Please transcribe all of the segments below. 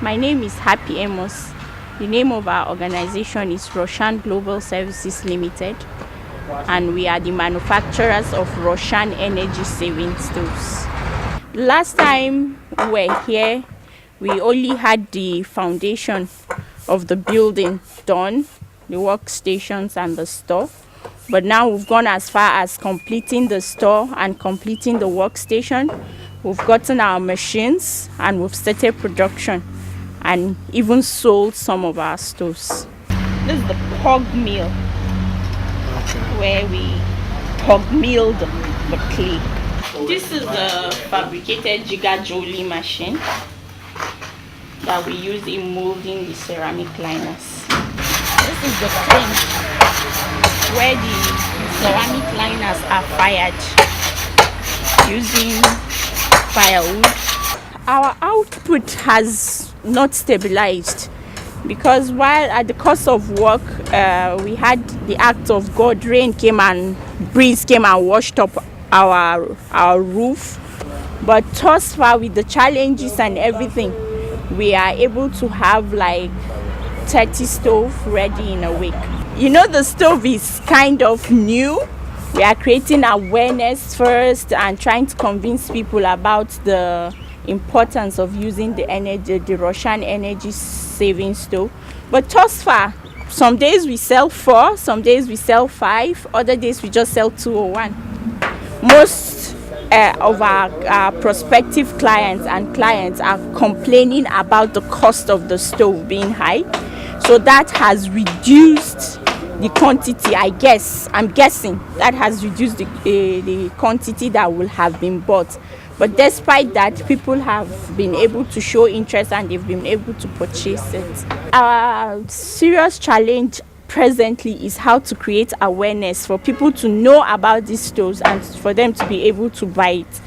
My name is Happy Amos. The name of our organization is Roshan Global Services Limited, and we are the manufacturers of Roshan energy saving stoves. Last time we were here, we only had the foundation of the building done, the workstations and the store. But now we've gone as far as completing the store and completing the workstation. We've gotten our machines and we've started production and even sold some of our stoves. This is the pug mill, where we pug milled the clay. This is the fabricated gigajoule machine that we use in molding the ceramic liners. This is the thing where the ceramic liners are fired using firewood. Our output has not stabilized because while at the course of work we had the act of God, rain came and breeze came and washed up our roof. But thus far, with the challenges and everything, we are able to have like 30 stoves ready in a week. You know, the stove is kind of new. We are creating awareness first and trying to convince people about the importance of using the Roshan energy saving stove. But thus far, some days we sell 4, some days we sell 5, other days we just sell 2 or 1. Most of our prospective clients are complaining about the cost of the stove being high, so that has reduced the quantity. I'm guessing that has reduced the quantity that will have been bought. But despite that, people have been able to show interest and they've been able to purchase it. Our serious challenge presently is how to create awareness for people to know about these stoves and for them to be able to buy it.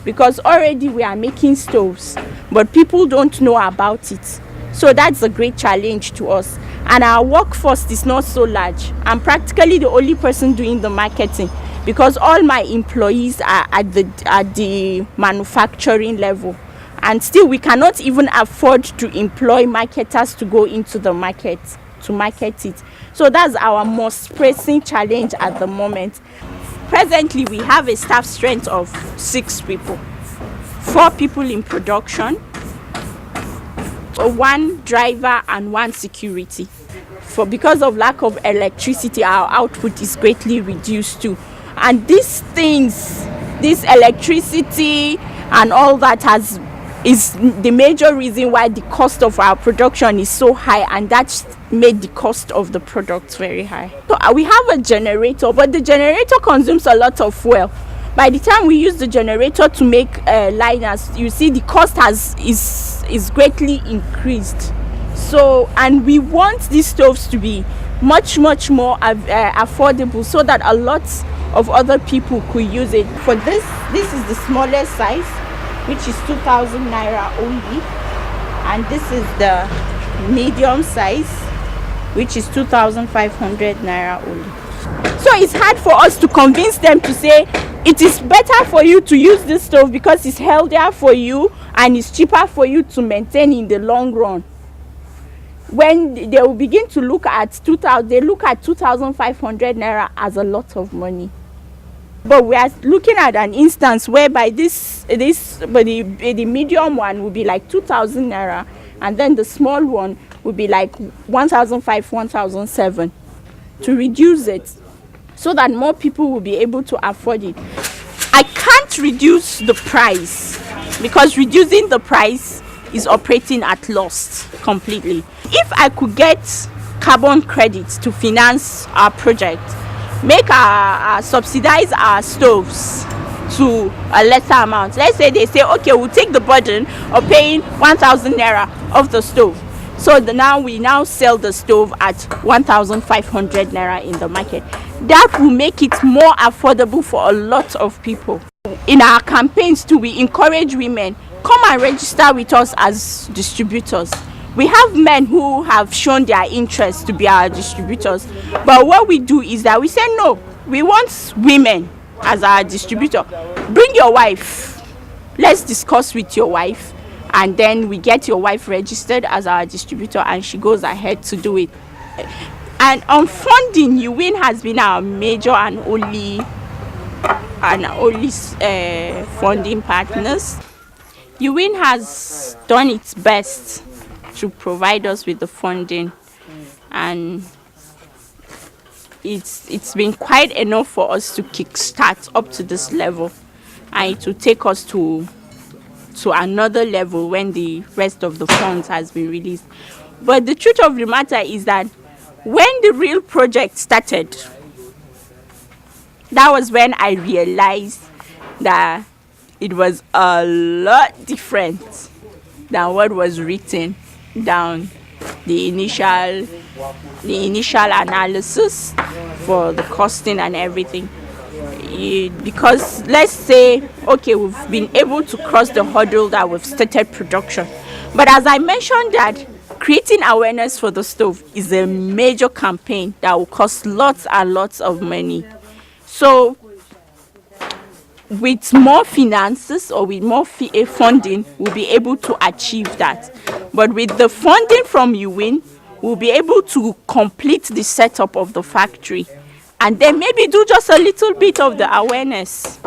Because already we are making stoves, but people don't know about it. So that's a great challenge to us. And our workforce is not so large. I'm practically the only person doing the marketing because all my employees are at the manufacturing level. And still we cannot even afford to employ marketers to go into the market to market it. So that's our most pressing challenge at the moment. Presently we have a staff strength of 6 people. 4 people in production, 1 driver and 1 security. Because of lack of electricity, our output is greatly reduced too. And these things, this electricity and all that is the major reason why the cost of our production is so high, and that's made the cost of the products very high. So we have a generator, but the generator consumes a lot of fuel. By the time we use the generator to make liners, you see the cost is greatly increased. So, and we want these stoves to be much more affordable so that a lot of other people could use it. For this is the smallest size, which is 2,000 naira only, and this is the medium size, which is 2,500 naira only. So it's hard for us to convince them to say it is better for you to use this stove because it's healthier for you and it's cheaper for you to maintain in the long run. When they will begin to look at 2,500 naira as a lot of money. But we are looking at an instance whereby the medium one will be like 2,000 naira, and then the small one will be like 1,500, 1,700, to reduce it so that more people will be able to afford it. I can't reduce the price because reducing the price is operating at loss completely. If I could get carbon credits to finance our project, make our subsidize our stoves to a lesser amount. Let's say they say, okay, we'll take the burden of paying 1,000 naira of the stove. So we now sell the stove at 1,500 naira in the market. That will make it more affordable for a lot of people. In our campaigns too, we encourage women, come and register with us as distributors. We have men who have shown their interest to be our distributors, but what we do is that we say no, we want women as our distributor. Bring your wife, let's discuss with your wife and then we get your wife registered as our distributor, and she goes ahead to do it. And on funding, UWIN has been our major and only funding partners. UWIN has done its best to provide us with the funding, and it's been quite enough for us to kickstart up to this level, and it will take us to another level when the rest of the funds has been released. But the truth of the matter is that when the real project started, that was when I realized that it was a lot different than what was written down, the initial analysis for the costing and everything. Because let's say, okay, we've been able to cross the hurdle that we've started production, but as I mentioned, that creating awareness for the stove is a major campaign that will cost lots and lots of money. So with more finances or with more funding, we'll be able to achieve that. But with the funding from UWIN, we'll be able to complete the setup of the factory, and then maybe do just a little bit of the awareness.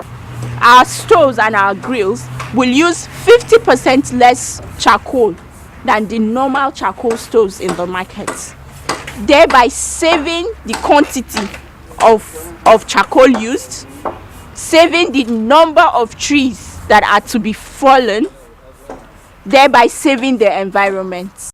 Our stoves and our grills will use 50% less charcoal than the normal charcoal stoves in the market, thereby saving the quantity of charcoal used, saving the number of trees that are to be fallen, thereby saving the environment.